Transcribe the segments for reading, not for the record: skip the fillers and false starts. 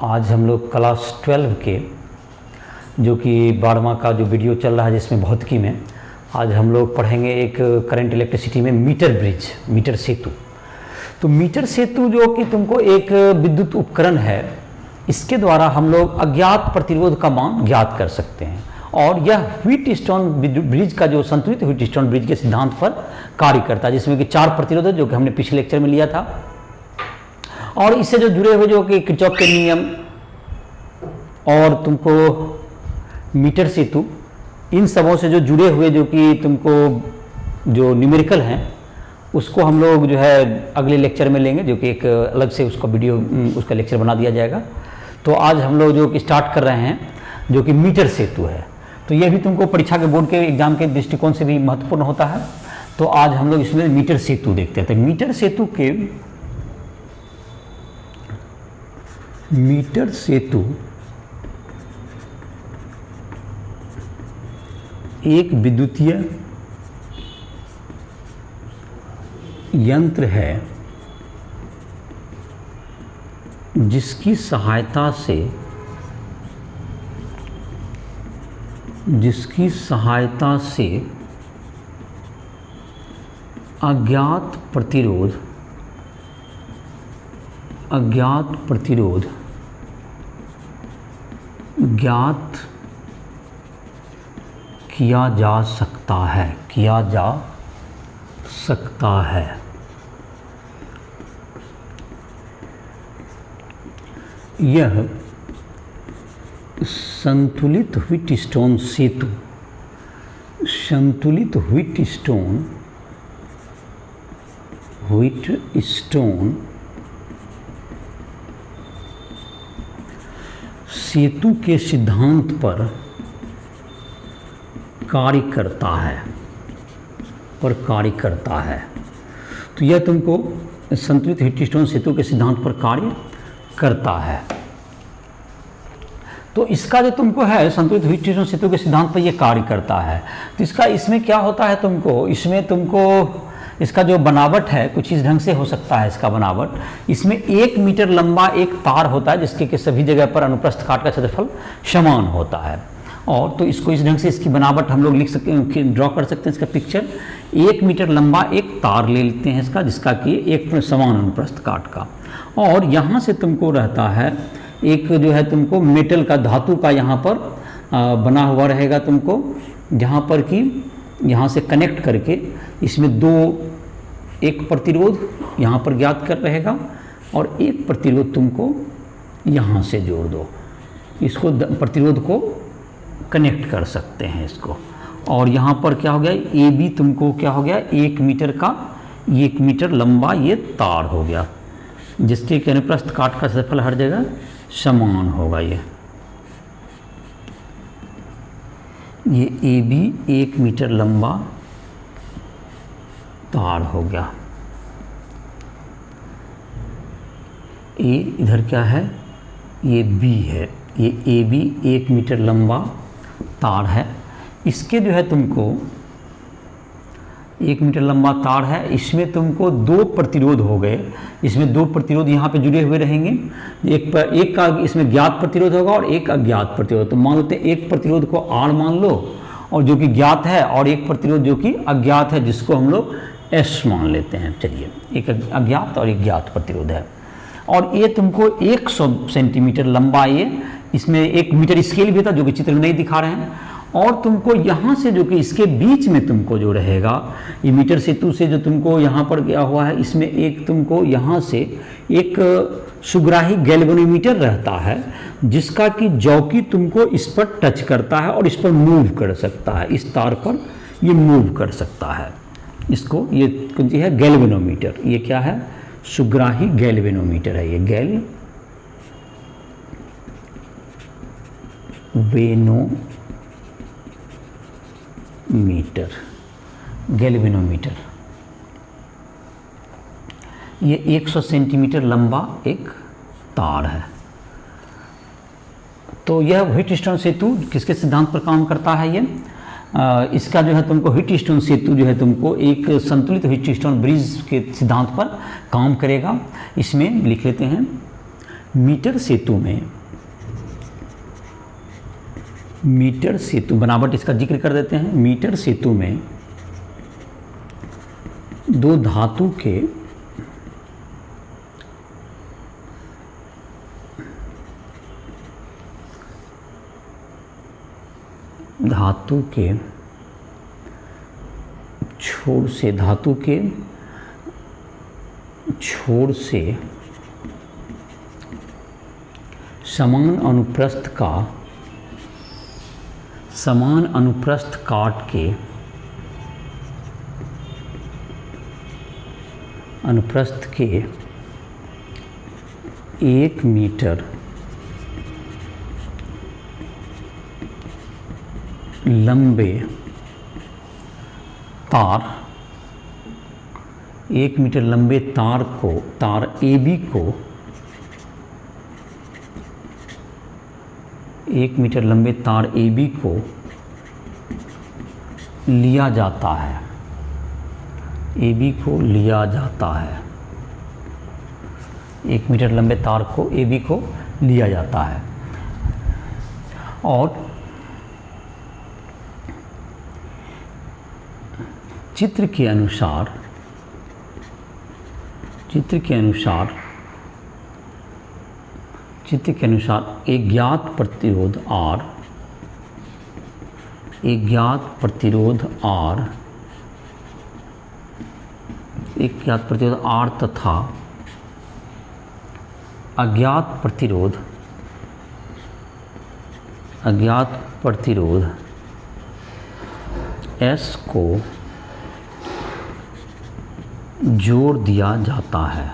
आज हम लोग क्लास 12 के जो कि 12वां का जो वीडियो चल रहा है जिसमें भौतिकी में आज हम लोग पढ़ेंगे एक करंट इलेक्ट्रिसिटी में मीटर ब्रिज, मीटर सेतु। तो मीटर सेतु जो कि तुमको एक विद्युत उपकरण है, इसके द्वारा हम लोग अज्ञात प्रतिरोध का मान ज्ञात कर सकते हैं और यह व्हीटस्टोन ब्रिज का जो संतुलित व्हीटस्टोन ब्रिज के सिद्धांत पर कार्य करता है, जिसमें कि 4 प्रतिरोध है जो कि हमने पिछले लेक्चर में लिया था। और इससे जो जुड़े हुए जो कि किरचॉफ के नियम और तुमको मीटर सेतु, इन सबों से जो जुड़े हुए जो कि तुमको जो न्यूमेरिकल हैं उसको हम लोग जो है अगले लेक्चर में लेंगे, जो कि एक अलग से उसका वीडियो उसका लेक्चर बना दिया जाएगा। तो आज हम लोग जो कि स्टार्ट कर रहे हैं जो कि मीटर सेतु है, तो यह भी तुमको परीक्षा के बोर्ड के एग्जाम के दृष्टिकोण से भी महत्वपूर्ण होता है। तो आज हम लोग इसमें मीटर सेतु देखते हैं। तो मीटर सेतु एक विद्युतीय यंत्र है जिसकी सहायता से अज्ञात प्रतिरोध ज्ञात किया जा सकता है। यह संतुलित व्हीटस्टोन सेतु के सिद्धांत पर कार्य करता है। तो यह तुमको संतुलित व्हीटस्टोन सेतु के सिद्धांत पर कार्य करता है। तो इसका जो तुमको है संतुलित व्हीटस्टोन सेतु के सिद्धांत पर यह कार्य करता है। तो इसमें क्या होता है तुमको इसका जो बनावट है कुछ इस ढंग से हो सकता है। इसका बनावट, इसमें 1 मीटर लंबा एक तार होता है जिसके कि सभी जगह पर अनुप्रस्थ काट का क्षेत्रफल समान होता है। और तो इसको इस ढंग से इसकी बनावट हम लोग लिख सकते हैं, ड्रॉ कर सकते हैं। इसका पिक्चर 1 मीटर लंबा एक तार ले लेते हैं इसका, जिसका कि एक समान अनुप्रस्थ काट का, और यहाँ से तुमको रहता है एक जो है तुमको मेटल का, धातु का यहाँ पर बना हुआ रहेगा तुमको, जहाँ पर कि यहाँ से कनेक्ट करके इसमें एक प्रतिरोध यहाँ पर ज्ञात कर रहेगा और एक प्रतिरोध तुमको यहाँ से जोड़ दो, इसको प्रतिरोध को कनेक्ट कर सकते हैं इसको। और यहाँ पर क्या हो गया, ए बी तुमको क्या हो गया, 1 मीटर लंबा ये तार हो गया जिसके कि अनुप्रस्थ काट का क्षेत्रफल हर जगह समान होगा। ये ए बी 1 मीटर लंबा तार हो गया। ए इधर क्या है, ये बी है, ये ए बी 1 मीटर लंबा तार है। इसके जो है तुमको 1 मीटर लंबा तार है, इसमें तुमको 2 प्रतिरोध हो गए। इसमें 2 प्रतिरोध यहाँ पे जुड़े हुए रहेंगे। एक का इसमें ज्ञात प्रतिरोध होगा और एक अज्ञात प्रतिरोध। तो मान लेते हैं एक प्रतिरोध को आर मान लो और जो कि ज्ञात है, और एक प्रतिरोध जो कि अज्ञात है जिसको हम लोग एस मान लेते हैं। चलिए, एक अज्ञात और एक ज्ञात प्रतिरोध है और ये तुमको 100 सेंटीमीटर लंबा, ये इसमें 1 मीटर स्केल भी था जो कि चित्र में नहीं दिखा रहे हैं। और तुमको यहाँ से जो कि इसके बीच में तुमको जो रहेगा, ये मीटर सेतु से जो तुमको यहाँ पर गया हुआ है, इसमें एक तुमको यहाँ से एक सुग्राही गैल्वेनोमीटर रहता है जिसका कि जौकी तुमको इस पर टच करता है और इस पर मूव कर सकता है, इस तार पर ये मूव कर सकता है। इसको ये कुंजी है गैल्वेनोमीटर। ये क्या है, सुग्राही गैल्वेनोमीटर है। ये गैल्वेनोमीटर ये 100 सेंटीमीटर लंबा एक तार है। तो यह व्हीटस्टोन सेतु किसके सिद्धांत पर काम करता है, ये इसका जो है तुमको व्हीटस्टोन सेतु जो है तुमको एक संतुलित व्हीटस्टोन ब्रिज के सिद्धांत पर काम करेगा। इसमें लिख लेते हैं मीटर सेतु बनावट इसका जिक्र कर देते हैं। मीटर सेतु में दो धातु के छोर से समान अनुप्रस्थ काट के अनुप्रस्थ के 1 मीटर लंबे तार 1 मीटर लंबे तार AB को 1 मीटर लंबे तार AB को लिया जाता है। AB को लिया जाता है। 1 मीटर लंबे तार को AB को लिया जाता है और चित्र के अनुसार एक ज्ञात प्रतिरोध R तथा अज्ञात प्रतिरोध S को जोड़ दिया जाता है।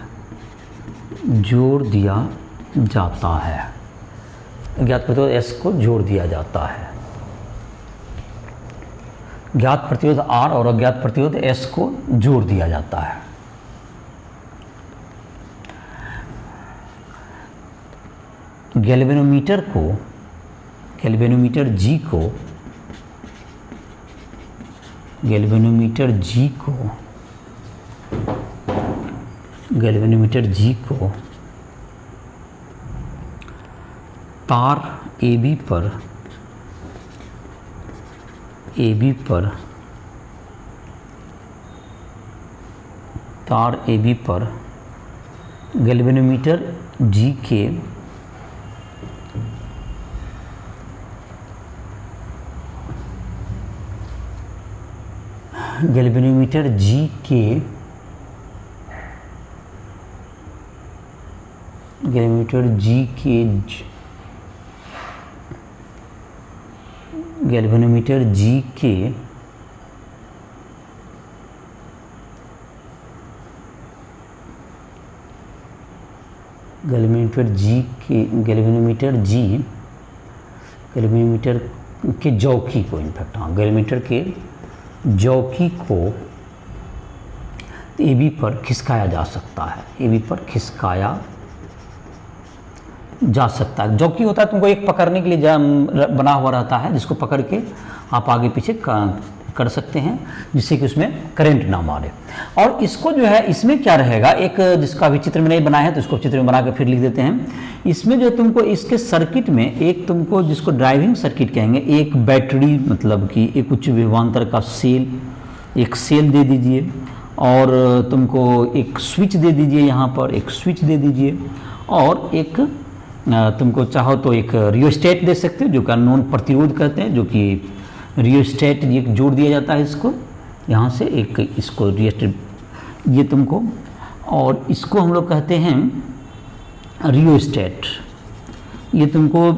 ज्ञात प्रतिरोध S को जोड़ दिया जाता है। ज्ञात प्रतिरोध R और अज्ञात प्रतिरोध S को जोड़ दिया जाता है। गैल्वेनोमीटर G को तार AB पर गैल्वेनोमीटर G के जौकी को गैल्वेनोमीटर के जौकी को AB पर खिसकाया जा सकता है। जौकी होता है तुमको एक पकड़ने के लिए बना हुआ रहता है, जिसको पकड़ के आप आगे पीछे कर सकते हैं, जिससे कि उसमें करंट ना मारे। और इसको जो है, इसमें क्या रहेगा, एक जिसका भी चित्र में नहीं बनाया है तो उसको चित्र में बना के फिर लिख देते हैं। इसमें जो तुमको इसके सर्किट में एक तुमको जिसको ड्राइविंग सर्किट कहेंगे, एक बैटरी मतलब कि एक उच्च विभवांतर का एक सेल दे दीजिए और तुमको एक स्विच दे दीजिए, यहाँ पर एक स्विच दे दीजिए और एक तुमको चाहो तो एक रियोस्टेट दे सकते हो, जो कि अननोन प्रतिरोध कहते हैं, जो कि रियोस्टेट ये जोड़ दिया जाता है इसको, यहाँ से एक इसको रियोस्टेट ये तुमको, और इसको हम लोग कहते हैं रियोस्टेट। ये तुमको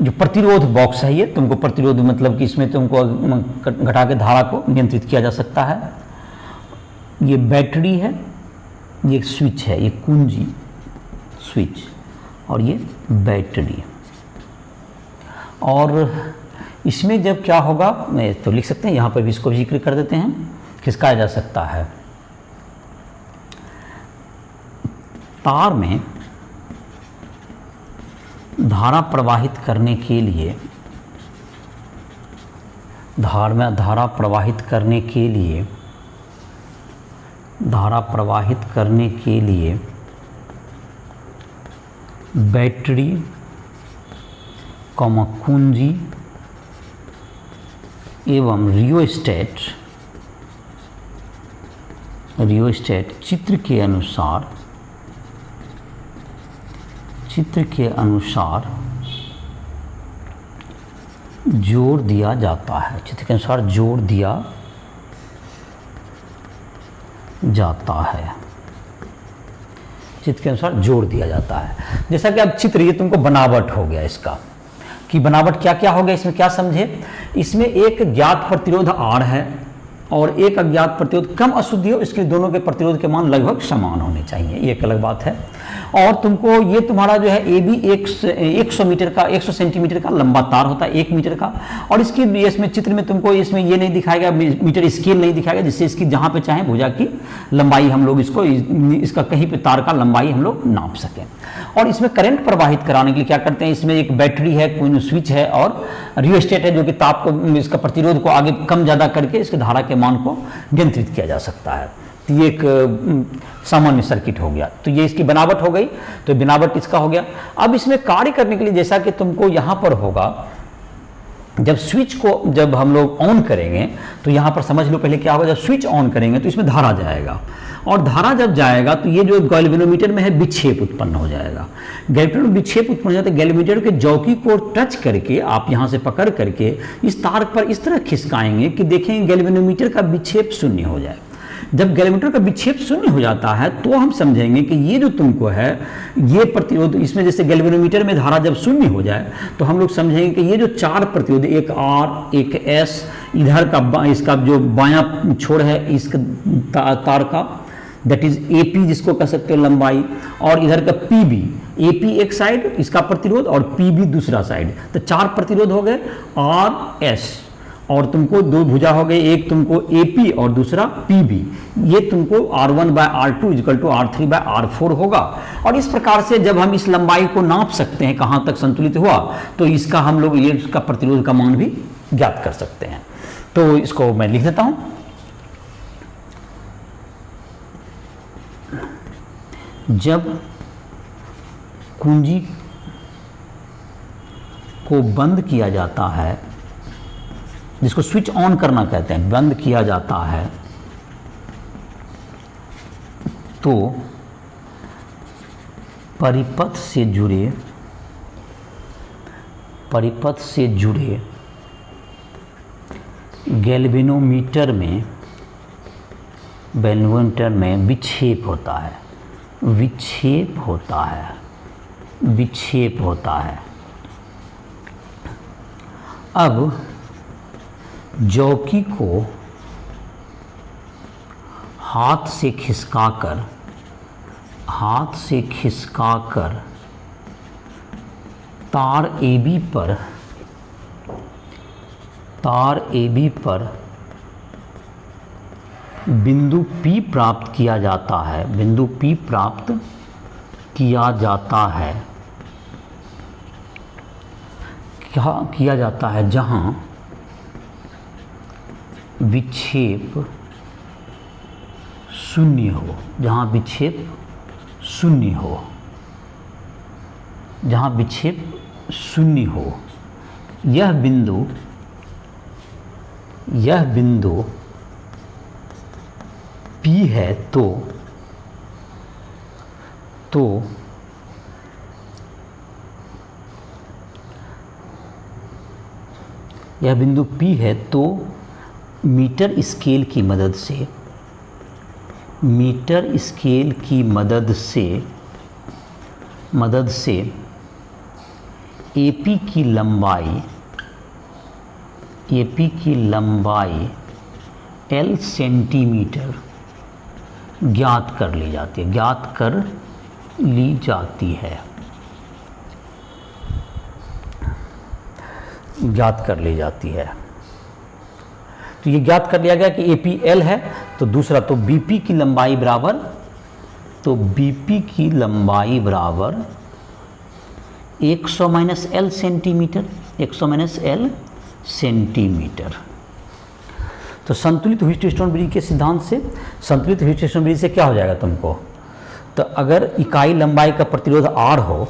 जो प्रतिरोध बॉक्स है, ये तुमको प्रतिरोध मतलब कि इसमें तुमको घटा के धारा को नियंत्रित किया जा सकता है। ये बैटरी है, ये स्विच है, ये कुंजी स्विच और ये बैटरी। और इसमें जब क्या होगा तो लिख सकते हैं, यहाँ पर भी इसको जिक्र कर देते हैं, खिसकाया जा सकता है। तार में धारा प्रवाहित करने के लिए धारा प्रवाहित करने के लिए बैटरी कॉमा कुंजी एवं रियोस्टेट चित्र के अनुसार जोड़ दिया जाता है। चित्र के अनुसार जोड़ दिया जाता है। चित्र के अनुसार जोड़ दिया जाता है। जैसा कि अब चित्र, ये तुमको बनावट हो गया इसका, कि बनावट क्या क्या हो गया, इसमें क्या समझे। इसमें एक ज्ञात प्रतिरोध R है और एक अज्ञात प्रतिरोध कम अशुद्धि हो, इसके दोनों के प्रतिरोध के मान लगभग समान होने चाहिए, ये एक अलग बात है। और तुमको ये तुम्हारा जो है AB 100 सेंटीमीटर का लंबा तार होता है, 1 मीटर का। और इसकी इसमें चित्र में तुमको इसमें ये नहीं दिखाएगा, मीटर स्केल नहीं दिखाएगा, जिससे इसकी जहाँ पे चाहे भुजा की लंबाई हम लोग इसका कहीं पे तार का लंबाई हम लोग नाप सकें। और इसमें करंट प्रवाहित कराने के लिए क्या करते हैं, इसमें एक बैटरी है, कोई स्विच है और रियोस्टेट है, जो कि ताप को, इसका प्रतिरोध को आगे कम ज़्यादा करके इसके धारा के मान को नियंत्रित किया जा सकता है। तो ये एक सामान्य सर्किट हो गया। तो ये इसकी बनावट हो गई, तो बनावट इसका हो गया। अब इसमें कार्य करने के लिए, जैसा कि तुमको यहाँ पर होगा, जब स्विच को जब हम लोग ऑन करेंगे तो यहाँ पर समझ लो पहले क्या होगा। जब स्विच ऑन करेंगे तो इसमें धारा जाएगा, और धारा जब जाएगा तो ये जो गैल्वेनोमीटर में है विक्षेप उत्पन्न हो जाएगा। गैल्वेनोमीटर में विक्षेप उत्पन्न हो जाता है। गैल्वेनोमीटर के जौकी को टच करके आप यहाँ से पकड़ करके इस तार पर इस तरह खिसकाएंगे कि देखेंगे गैल्वेनोमीटर का विक्षेप शून्य हो जाए। जब गैल्वेनोमीटर का विक्षेप शून्य हो जाता है तो हम समझेंगे कि ये जो तुमको है ये प्रतिरोध, इसमें जैसे गैल्वेनोमीटर में धारा जब शून्य हो जाए तो हम लोग समझेंगे कि ये जो 4 प्रतिरोध, एक R, एक S, इधर का इसका जो बायां छोर है इसका तार का, दैट इज AP जिसको कह सकते हो लंबाई, और इधर का PB, AP एक साइड इसका प्रतिरोध और PB दूसरा साइड। तो 4 प्रतिरोध हो गए RS, और तुमको 2 भुजा हो गए, एक तुमको AP और दूसरा PB। ये तुमको R1/R2 = R3/R4 होगा। और इस प्रकार से जब हम इस लंबाई को नाप सकते हैं कहाँ तक संतुलित हुआ, तो इसका हम लोग ये इसका प्रतिरोध का मान भी ज्ञात कर सकते हैं। तो इसको मैं लिख देता हूँ। जब कुंजी को बंद किया जाता है, जिसको स्विच ऑन करना कहते हैं, बंद किया जाता है, तो परिपथ से जुड़े गैल्वेनोमीटर में विक्षेप होता है। अब जौकी को हाथ से खिसकाकर तार AB पर बिंदु P प्राप्त किया जाता है, क्या किया जाता है, जहां विक्षेप शून्य हो। यह बिंदु P है, तो यह बिंदु P है, तो मीटर स्केल की मदद से AP की लंबाई L सेंटीमीटर ज्ञात कर ली जाती है। तो ये ज्ञात कर लिया गया कि AP L है, तो दूसरा तो BP की लंबाई बराबर 100 - L सेंटीमीटर। तो संतुलित ह्यूस्टन ब्रिज के सिद्धांत से, संतुलित ह्यूस्टन ब्रिज से क्या हो जाएगा तुमको, तो अगर इकाई लंबाई का प्रतिरोध R हो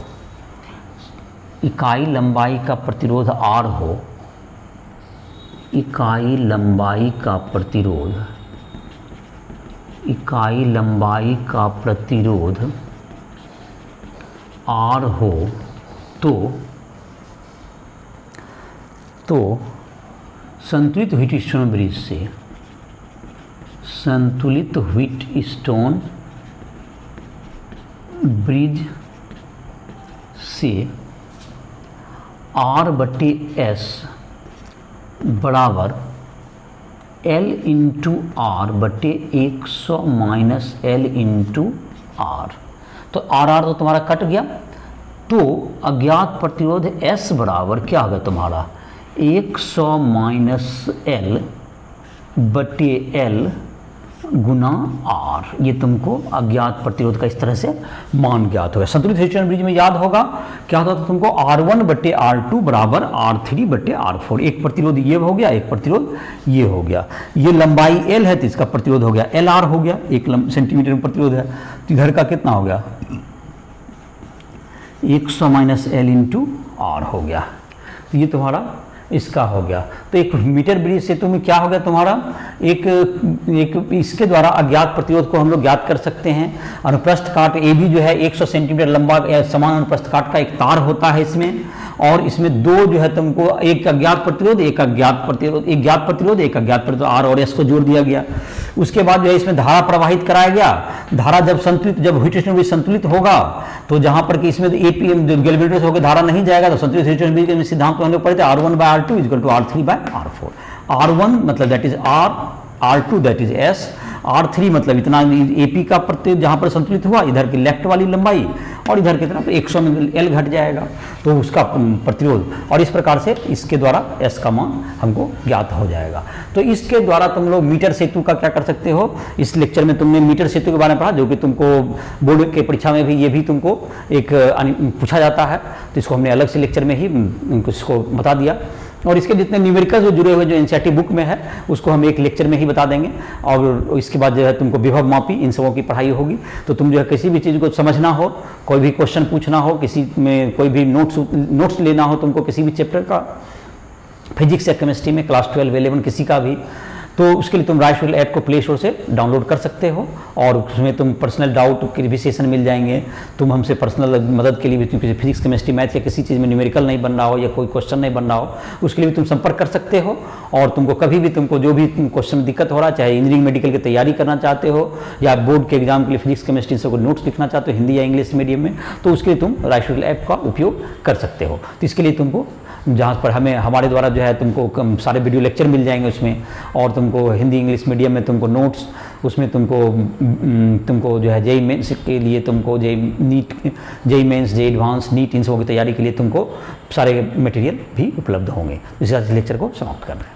इकाई लंबाई का प्रतिरोध R हो, इकाई लंबाई का प्रतिरोध, इकाई लंबाई का प्रतिरोध R हो तो संतुलित व्हीटस्टोन ब्रिज से, संतुलित व्हीटस्टोन ब्रिज से R/S बराबर L into R/100 minus L into R। तो R तो तुम्हारा कट गया, तो अज्ञात प्रतिरोध S बराबर क्या होगा तुम्हारा 100 माइनस L/L गुना R। ये तुमको अज्ञात प्रतिरोध का इस तरह से मान ज्ञात होगा। संतुलित व्हीटस्टोन ब्रिज में याद होगा क्या होता था तुमको R1/R2 बराबर R3/R4। एक प्रतिरोध ये हो गया, एक प्रतिरोध ये हो गया। ये लंबाई L है तो इसका प्रतिरोध हो गया LR हो गया, 1 सेंटीमीटर में प्रतिरोध है, तो इधर का कितना हो गया 100 माइनस L इंटू R हो गया। तो ये तुम्हारा इसका हो गया। तो एक मीटर ब्रिज से तुम्हें क्या हो गया तुम्हारा एक इसके द्वारा अज्ञात प्रतिरोध को हम लोग ज्ञात कर सकते हैं। अनुप्रस्थ काट ए भी जो है 100 सेंटीमीटर लंबा समान अनुप्रस्थ काट का एक तार होता है इसमें, और इसमें दो जो है तुमको एक अज्ञात प्रतिरोध, एक ज्ञात प्रतिरोध R और S को जोड़ दिया गया। उसके बाद जो है इसमें धारा प्रवाहित कराया गया। धारा जब व्हीटस्टोन ब्रिज संतुलित होगा तो जहां पर कि इसमें एपीएम गैल्वेनोमीटर से होकर धारा नहीं जाएगा, तो संतुलित व्हीटस्टोन ब्रिज के सिद्धांत में हम लोग पढ़े थे R1/R2 equal to R3/R4। R1 मतलब that is R, R2 that is S, R3 मतलब इतना एपी का प्रतिरोध जहां पर संतुलित हुआ, इधर की लेफ्ट वाली लंबाई और इधर की तरफ 100 में L घट जाएगा, तो उसका प्रतिरोध, और इस प्रकार से इसके द्वारा S का मान हमको ज्ञात हो जाएगा। तो इसके द्वारा तुम लोग मीटर सेतु का क्या कर सकते हो। इस लेक्चर में तुमने मीटर सेतु के बारे में पढ़ा, जो कि तुमको बोर्ड के परीक्षा में भी ये भी तुमको एक पूछा जाता है, तो इसको हमने अलग से लेक्चर में ही इसको बता दिया। और इसके जितने न्यूमेरिकल जो जुड़े हुए जो एनसीईआरटी बुक में है उसको हम एक लेक्चर में ही बता देंगे, और इसके बाद जो है तुमको विभव मापी इन सबों की पढ़ाई होगी। तो तुम जो है किसी भी चीज़ को समझना हो, कोई भी क्वेश्चन पूछना हो, किसी में कोई भी नोट्स लेना हो तुमको किसी भी चैप्टर का, फिजिक्स या केमिस्ट्री में क्लास 12 11 किसी का भी, तो उसके लिए तुम राइशुअल ऐप को प्ले स्टोर से डाउनलोड कर सकते हो, और उसमें तुम पर्सनल डाउट के भी सेशन मिल जाएंगे। तुम हमसे पर्सनल मदद के लिए भी, क्योंकि फिजिक्स केमिस्ट्री मैथ या किसी चीज़ में न्यूमेरिकल नहीं बन रहा हो या कोई क्वेश्चन नहीं बन रहा हो, उसके लिए भी तुम संपर्क कर सकते हो। और तुमको कभी भी तुमको जो भी क्वेश्चन में दिक्कत हो रहा है, चाहे इंजीनियरिंग मेडिकल की तैयारी करना चाहते हो या बोर्ड के एग्जाम के लिए फिजिक्स केमिस्ट्री से कोई नोट्स लिखना चाहते हो हिंदी या इंग्लिश मीडियम में, तो उसके लिए तुम राइशुअल ऐप का उपयोग कर सकते हो। तो इसके लिए तुमको जहाँ पर हमारे द्वारा जो है तुमको सारे वीडियो लेक्चर मिल जाएंगे उसमें, और तुमको हिंदी इंग्लिश मीडियम में तुमको नोट्स, उसमें तुमको जो है जेईई मेंस के लिए तुमको JEE mains, JEE advance, NEET इन सबों की तैयारी के लिए तुमको सारे मटेरियल भी उपलब्ध होंगे। इसी तरह से लेक्चर को समाप्त कर रहे हैं।